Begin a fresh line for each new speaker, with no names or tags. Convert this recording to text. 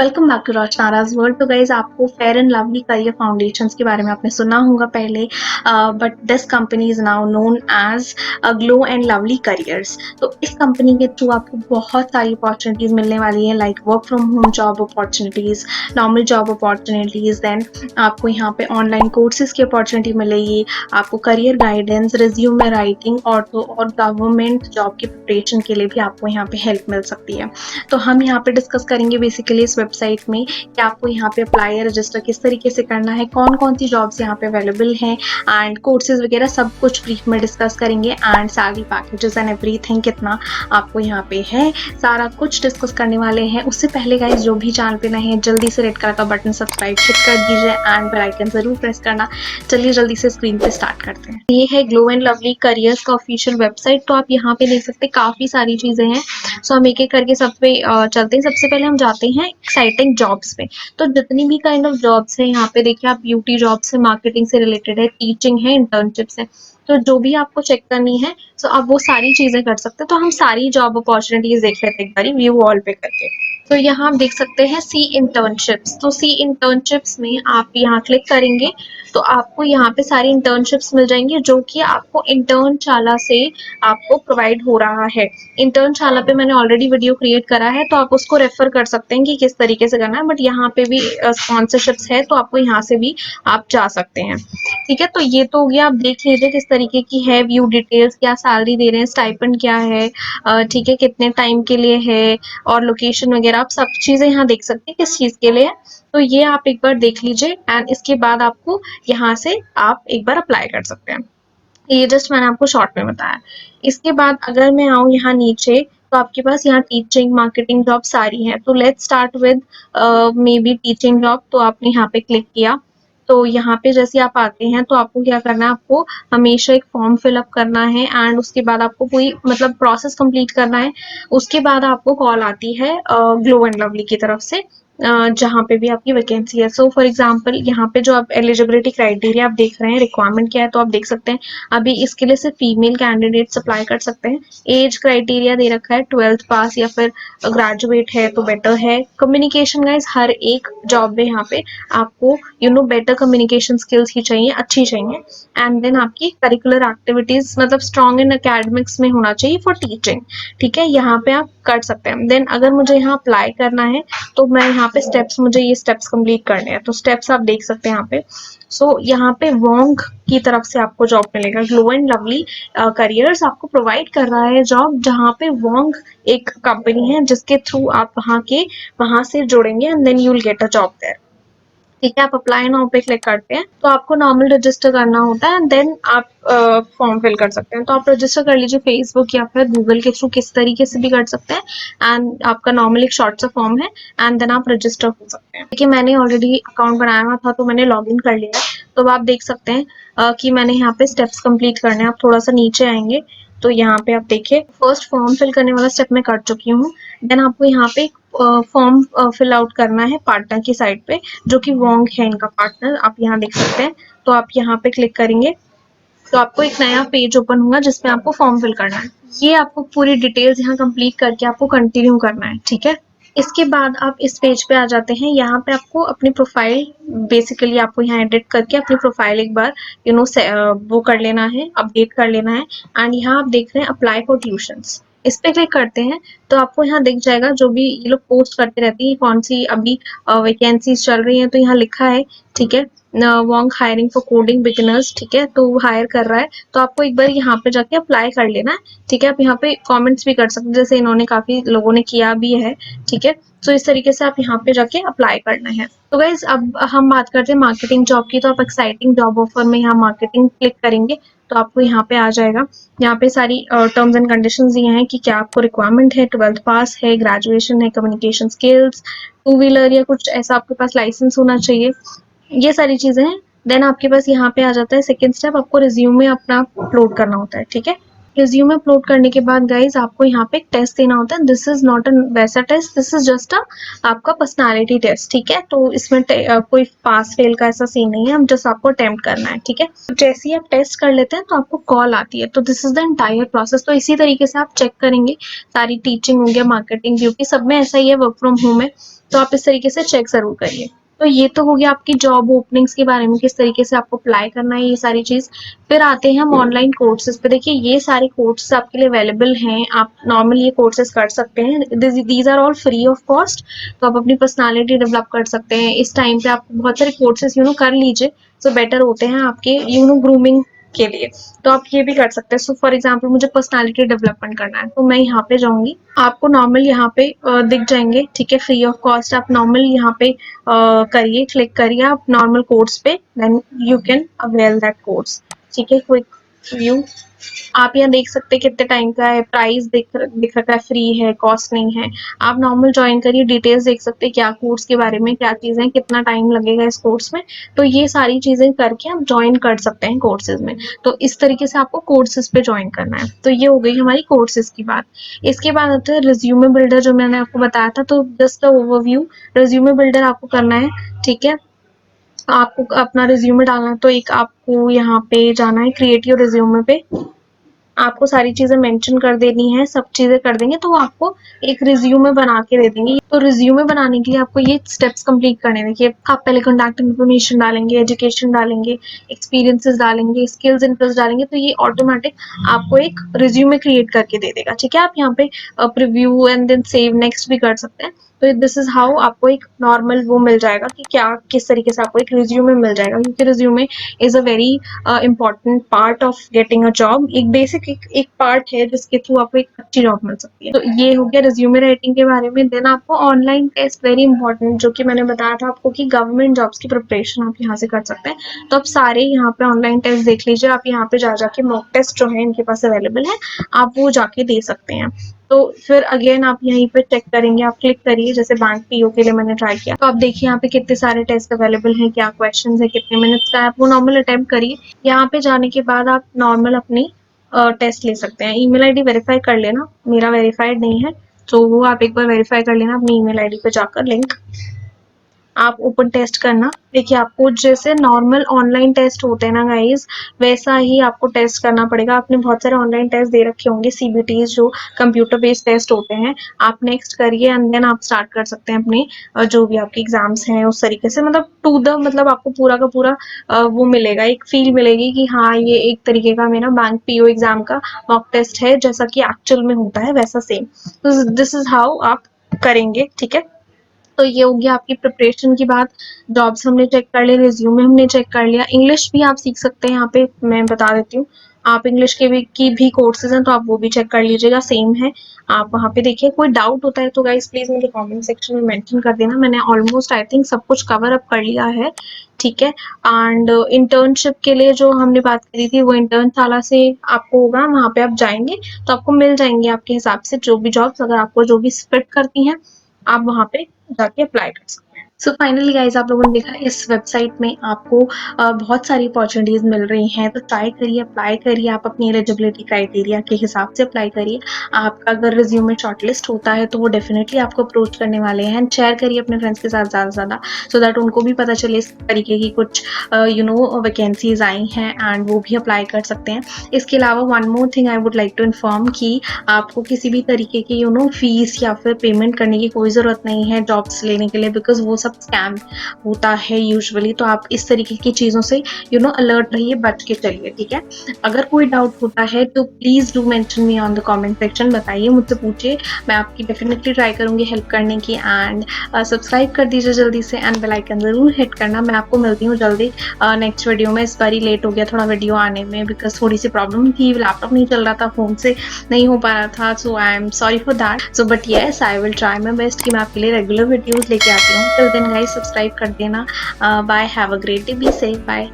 Welcome back to Rachnaraj world. तो guys आपको fair and lovely career foundations के बारे में आपने सुना होगा पहले, but this company is now known as glow and lovely careers. तो इस कंपनी के थ्रू आपको बहुत सारी अपॉर्चुनिटीज मिलने वाली है, like work from home job opportunities, normal job opportunities, then आपको यहाँ पे ऑनलाइन कोर्सेज की अपॉर्चुनिटी मिलेगी, आपको करियर गाइडेंस, रिज्यूमे राइटिंग और गवर्नमेंट जॉब की प्रिपरेशन के लिए भी आपको यहाँ पे हेल्प मिल सकती है। तो हम यहाँ पे डिस्कस करेंगे बेसिकली इस वेबसाइट में कि आपको यहाँ पे अप्लाई या रजिस्टर किस तरीके से करना है, कौन कौन सी जॉब्स यहाँ पे अवेलेबल हैं, एंड कोर्सेज वगैरह सब कुछ ब्रीफ में डिस्कस करेंगे, and salary packages and everything कितना आपको यहाँ पे है, सारा कुछ डिस्कस करने वाले हैं। उससे पहले गाइस जो भी चैनल पे नए हैं जल्दी से रेड कलर का बटन सब्सक्राइब हिट कर दीजिए एंड बेल आइकन जरूर प्रेस करना। चलिए जल्दी से स्क्रीन पे स्टार्ट करते हैं। ये है ग्लो एंड लवली करियर्स का ऑफिशियल वेबसाइट। तो आप यहाँ पे देख सकते हैं काफी सारी चीजें हैं। सो हम एक एक करके सब पे चलते हैं। सबसे पहले हम जाते हैं एक्साइटिंग जॉब्स पे। तो जितनी भी काइंड ऑफ जॉब्स है यहाँ पे देखिए, आप ब्यूटी जॉब्स है, मार्केटिंग से रिलेटेड है, टीचिंग है, इंटर्नशिप्स है, तो जो भी आपको चेक करनी है सो आप वो सारी चीजें कर सकते हैं। तो हम सारी जॉब अपॉर्चुनिटीज देख लेते हैं एक बारी व्यू ऑल पे करके। तो यहाँ आप देख सकते हैं सी इंटर्नशिप्स। तो सी इंटर्नशिप्स में आप यहाँ क्लिक करेंगे तो आपको यहाँ पे सारी इंटर्नशिप्स मिल जाएंगी जो कि आपको इंटर्नशाला से आपको प्रोवाइड हो रहा है। इंटर्नशाला पे मैंने ऑलरेडी वीडियो क्रिएट करा है, तो आप उसको रेफर कर सकते हैं कि किस तरीके से करना है, बट यहाँ पे भी स्पॉन्सरशिप्स है तो आपको यहाँ से भी आप जा सकते हैं। ठीक है, तो ये तो हो गया। आप देख लीजिए किस तरीके की है, व्यू डिटेल्स, क्या सैलरी दे रहे हैं, स्टाइपेंड क्या है, ठीक है, कितने टाइम के लिए है, और लोकेशन वगैरह आप सब चीजें यहाँ देख सकते हैं किस चीज के लिए है। तो ये आप एक बार देख लीजिए एंड इसके बाद आपको यहाँ से आप एक बार अप्लाई कर सकते हैं। ये जस्ट मैंने आपको शॉर्ट में बताया। इसके बाद अगर मैं आऊँ यहाँ नीचे तो आपके पास यहाँ टीचिंग, मार्केटिंग जॉब सारी हैं। तो let's start with may be teaching job. तो आपने यहाँ पे क्लिक किया तो यहाँ पे जैसे आप आते हैं तो आपको क्या करना है, आपको हमेशा एक फॉर्म फिलअप करना है एंड उसके बाद आपको कोई मतलब प्रोसेस कंप्लीट करना है। उसके बाद आपको कॉल आती है ग्लो एंड लवली की तरफ से, जहाँ पे भी आपकी वैकेंसी है। सो फॉर एग्जांपल यहाँ पे जो आप एलिजिबिलिटी क्राइटेरिया आप देख रहे हैं, रिक्वायरमेंट क्या है, तो आप देख सकते हैं अभी इसके लिए सिर्फ फीमेल कैंडिडेट्स अप्लाई कर सकते हैं। एज क्राइटेरिया दे रखा है 12th पास या फिर ग्रेजुएट है तो बेटर है। कम्युनिकेशन गाइस हर एक जॉब में यहाँ पे आपको बेटर कम्युनिकेशन स्किल्स ही चाहिए, अच्छी चाहिए। एंड देन आपकी करिकुलर एक्टिविटीज मतलब स्ट्रॉन्ग इन एकेडमिक्स में होना चाहिए फॉर टीचिंग। ठीक है, यहाँ पे आप कर सकते हैं। देन अगर मुझे यहाँ अप्लाई करना है तो मैं यहाँ पे मुझे ये स्टेप्स कंप्लीट करने हैं, तो स्टेप्स आप देख सकते हैं यहाँ पे। सो यहाँ पे वोंग की तरफ से आपको जॉब मिलेगा। ग्लो एंड लवली करियर्स आपको प्रोवाइड कर रहा है जॉब, जहाँ पे वोंग एक कंपनी है जिसके थ्रू आप वहां से जुड़ेंगे and then you will get a job there. ठीक है, आप अप्लाई नाउ पे क्लिक करते हैं तो आपको नॉर्मल रजिस्टर करना होता है एंड देन आप फॉर्म फिल कर सकते हैं। तो आप रजिस्टर कर लीजिए फेसबुक या फिर गूगल के थ्रू, किस तरीके से भी कर सकते हैं। एंड आपका नॉर्मल एक शॉर्ट सा फॉर्म है एंड देन आप रजिस्टर हो सकते हैं। देखिए मैंने ऑलरेडी अकाउंट बनाया हुआ था तो मैंने लॉग इन कर लिया है। तो आप देख सकते हैं कि मैंने यहाँ पे स्टेप्स कंप्लीट करने हैं। आप थोड़ा सा नीचे आएंगे तो यहाँ पे आप देखिए फर्स्ट फॉर्म फिल करने वाला स्टेप मैं कर चुकी हूँ। देन आपको यहाँ पे फॉर्म फिल आउट करना है पार्टनर की साइड पे, जो कि वोंग है इनका पार्टनर, आप यहाँ देख सकते हैं। तो आप यहाँ पे क्लिक करेंगे तो आपको एक नया पेज ओपन होगा जिसमें आपको फॉर्म फिल करना है। ये आपको पूरी डिटेल्स यहाँ कंप्लीट करके आपको कंटिन्यू करना है। ठीक है, इसके बाद आप इस पेज पे आ जाते हैं। यहाँ पे आपको अपनी प्रोफाइल बेसिकली आपको यहाँ एडिट करके अपनी प्रोफाइल एक बार वो कर लेना है, अपडेट कर लेना है। एंड यहाँ आप देख रहे हैं अप्लाई फॉर ट्यूशंस, इस पे क्लिक करते हैं तो आपको यहाँ दिख जाएगा जो भी ये लोग पोस्ट करते रहती है, कौन सी अभी वैकेंसीज चल रही हैं। तो यहाँ लिखा है, ठीक है, Wong hiring for coding beginners. ठीक है, तो वो हायर कर रहा है तो आपको एक बार यहाँ पे जाके अप्लाई कर लेना है। ठीक है, आप यहाँ पे कमेंट्स भी कर सकते हैं जैसे इन्होंने काफी लोगों ने किया भी है। ठीक है, तो इस तरीके से आप यहाँ पे जाके अप्लाई करना है। तो गाइज अब हम बात करते हैं मार्केटिंग जॉब की। तो आप एक्साइटिंग जॉब ऑफर में यहाँ मार्केटिंग क्लिक करेंगे तो आपको यहाँ पे आ जाएगा। यहाँ पे सारी टर्म्स एंड कंडीशंस दिए हैं कि क्या आपको रिक्वायरमेंट है, 12th पास है, ग्रेजुएशन है, कम्युनिकेशन स्किल्स, टू व्हीलर या कुछ ऐसा आपके पास लाइसेंस होना चाहिए, ये सारी चीजें हैं। देन आपके पास यहाँ पे आ जाता है सेकंड स्टेप, आपको रिज्यूमे अपना अपलोड करना होता है। ठीक है, रिज्यूमे अपलोड करने के बाद गाइज आपको यहाँ पे एक टेस्ट देना होता है। दिस इज नॉट अ वैसा test, this is just a आपका पर्सनालिटी टेस्ट। ठीक है, तो इसमें कोई पास फेल का ऐसा सीन नहीं है, हम जस्ट आपको अटेम्प्ट करना है। ठीक है, तो जैसे ही आप टेस्ट कर लेते हैं तो आपको कॉल आती है। तो this is the entire process. तो इसी तरीके से आप चेक करेंगे सारी टीचिंग हो गया, मार्केटिंग, ब्यूटी, सब में ऐसा ही है, वर्क फ्रॉम होम है। तो आप इस तरीके से चेक ज़रूर करिए। तो ये तो हो गया आपकी जॉब ओपनिंग्स के बारे में, किस तरीके से आपको अप्लाई करना है, ये सारी चीज़। फिर आते हैं हम ऑनलाइन कोर्सेज़ पे। देखिए ये सारे कोर्सेज़ आपके लिए अवेलेबल हैं, आप नॉर्मल ये कोर्सेज़ कर सकते हैं। These are all free of cost. तो आप अपनी पर्सनैलिटी डेवलप कर सकते हैं। इस टाइम पे आप बहुत सारे कोर्सेज़ कर लीजिए, सो बेटर होते हैं आपके ग्रूमिंग के लिए। तो आप ये भी कर सकते हैं। सो फॉर एग्जांपल मुझे पर्सनालिटी डेवलपमेंट करना है, तो मैं यहाँ पे जाऊँगी, आपको नॉर्मल यहाँ पे दिख जाएँगे, ठीक है, फ्री ऑफ कॉस्ट। आप नॉर्मल यहाँ पे करिए, क्लिक करिए आप नॉर्मल कोर्स पे, then you can avail that course, ठीक है। क्विक व्यू आप यहाँ देख सकते हैं कितने टाइम का है, प्राइस दिख रखा है, फ्री है, कॉस्ट नहीं है। आप नॉर्मल ज्वाइन करिए, डिटेल्स देख सकते हैं क्या कोर्स के बारे में, क्या चीज़ें, कितना टाइम लगेगा इस कोर्स में। तो ये सारी चीज़ें करके आप ज्वाइन कर सकते हैं कोर्सेज में। तो इस तरीके से आपको कोर्सेज पे ज्वाइन करना है। तो ये हो गई हमारी कोर्सेज की बात। इसके बाद आता है रिज्यूमे बिल्डर, जो मैंने आपको बताया था। तो जस्ट ओवरव्यू, रिज्यूमे बिल्डर आपको करना है, ठीक है। आपको अपना रिज्यूमे डालना है, तो एक आपको यहाँ पे जाना है क्रिएट योर रिज्यूमे पे, आपको सारी चीज़ें मेंशन कर देनी है, सब चीज़ें कर देंगे तो वो आपको एक रिज्यूमे बना के दे देंगे। तो रिज्यूमे बनाने के लिए आपको ये स्टेप्स कंप्लीट करने हैं। देखिए आप पहले कॉन्टैक्ट इन्फॉर्मेशन डालेंगे, एजुकेशन डालेंगे, एक्सपीरियंसेस डालेंगे, स्किल्स इंटरेस्ट डालेंगे, तो ये ऑटोमेटिक आपको एक रिज्यूमे क्रिएट करके दे देगा, ठीक है। आप यहाँ पे preview and then save next भी कर सकते हैं। तो दिस इज हाउ आपको एक नॉर्मल वो मिल जाएगा कि क्या किस तरीके से आपको एक रिज्यूमे मिल जाएगा, क्योंकि resume is a very important part of getting a job. एक बेसिक एक पार्ट है जिसके थ्रू आपको एक अच्छी जॉब मिल सकती है। तो ये हो गया रिज्यूमे राइटिंग के बारे में। देन आपको ऑनलाइन टेस्ट, वेरी इंपॉर्टेंट, जो कि मैंने बताया था आपको कि गवर्नमेंट जॉब्स की प्रिपरेशन आप यहाँ से कर सकते हैं। तो आप सारे यहाँ पे ऑनलाइन टेस्ट देख लीजिए, आप यहाँ पे जाके मॉक टेस्ट जो है इनके पास अवेलेबल है, आप वो जाके दे सकते हैं। तो फिर अगेन आप यहीं पे चेक करेंगे, आप क्लिक करिए, जैसे बैंक पीओ के लिए मैंने ट्राई किया, तो आप देखिए यहाँ पे कितने सारे टेस्ट अवेलेबल हैं, क्या क्वेश्चंस है, कितने मिनट्स का है, आप वो नॉर्मल अटेम्प्ट करिए। यहाँ पे जाने के बाद आप नॉर्मल अपनी टेस्ट ले सकते हैं। ईमेल आईडी वेरीफाई कर लेना, मेरा वेरीफाइड नहीं है, तो वो आप एक बार वेरीफाई कर लेना अपनी ईमेल आईडी पे जाकर, लिंक आप ओपन टेस्ट करना। देखिए आपको जैसे नॉर्मल ऑनलाइन टेस्ट होते हैं ना गाइस, वैसा ही आपको टेस्ट करना पड़ेगा। आपने बहुत सारे ऑनलाइन टेस्ट दे रखे होंगे, सीबीटीज जो कंप्यूटर बेस्ड टेस्ट होते हैं, आप नेक्स्ट करिए एंड देन आप स्टार्ट कर सकते हैं अपने जो भी आपके एग्जाम्स हैं उस तरीके से, मतलब टू द मतलब आपको पूरा का पूरा वो मिलेगा, एक फील मिलेगी कि हाँ ये एक तरीके का मेरा बैंक पीओ एग्जाम का मॉक टेस्ट है, जैसा कि एक्चुअल में होता है वैसा सेम। तो दिस इज हाउ आप करेंगे, ठीक है। तो ये हो गया आपकी प्रिपरेशन की बात। जॉब्स हमने चेक कर लिया, रिज्यूमे हमने चेक कर लिया। इंग्लिश भी आप सीख सकते हैं, यहाँ पे मैं बता देती हूँ। आप इंग्लिश के भी कोर्सेज हैं, तो आप वो भी चेक कर लीजिएगा, सेम है। आप वहाँ पे देखिए, कोई डाउट होता है तो गाइस प्लीज मुझे कमेंट सेक्शन में मेंशन कर देना। मैंने ऑलमोस्ट आई थिंक सब कुछ कवर अप कर लिया है, ठीक है। एंड इंटर्नशिप के लिए जो हमने बात करी थी, वो इंटर्नशाला से आपको होगा, वहाँ पे आप जाएंगे तो आपको मिल जाएंगे आपके हिसाब से जो भी जॉब्स, अगर आपको जो भी फिट करती हैं, आप वहाँ पे जाके अप्लाई कर सकते हैं। सो फाइनली गाइज, आप लोगों ने देखा इस वेबसाइट में आपको बहुत सारी अपॉर्चुनिटीज मिल रही हैं, तो ट्राई करिए, अप्लाई करिए, आप अपनी एलिजिबिलिटी क्राइटेरिया के हिसाब से अप्लाई करिए। आपका अगर रिज्यूमे शॉर्टलिस्ट होता है तो वो डेफिनेटली आपको अप्रोच करने वाले हैं। शेयर करिए अपने फ्रेंड्स के साथ ज़्यादा से ज़्यादा, सो दैट उनको भी पता चले इस तरीके की कुछ वैकेंसीज आई हैं एंड वो भी अप्लाई कर सकते हैं। इसके अलावा one more thing I would like to inform कि आपको किसी भी तरीके की फीस या फिर पेमेंट करने की कोई ज़रूरत नहीं है जॉब्स लेने के लिए, बिकॉज वो सब स्कैम होता है यूजुअली। तो आप इस तरीके की चीज़ों से अलर्ट रहिए, बच के चलिए, ठीक है। अगर कोई डाउट होता है तो please do mention me on the comment section, बताइए, मुझसे पूछिए, मैं आपकी डेफिनेटली ट्राई करूँगी हेल्प करने की। एंड सब्सक्राइब कर दीजिए जल्दी से एंड बेल आइकन ज़रूर हिट करना। मैं आपको मिलती हूँ जल्दी नेक्स्ट वीडियो में। इस बार ही लेट हो गया थोड़ा वीडियो आने में, बिकॉज थोड़ी सी प्रॉब्लम थी, लैपटॉप नहीं चल रहा था, फ़ोन से नहीं हो पा रहा था, so I am sorry for that. So but yes, I will try my best कि मैं आपके लिए रेगुलर वीडियोज़ लेके आती हूँ। टिल देन गाइस, सब्सक्राइब कर देना। Bye, have a great day, be safe, bye.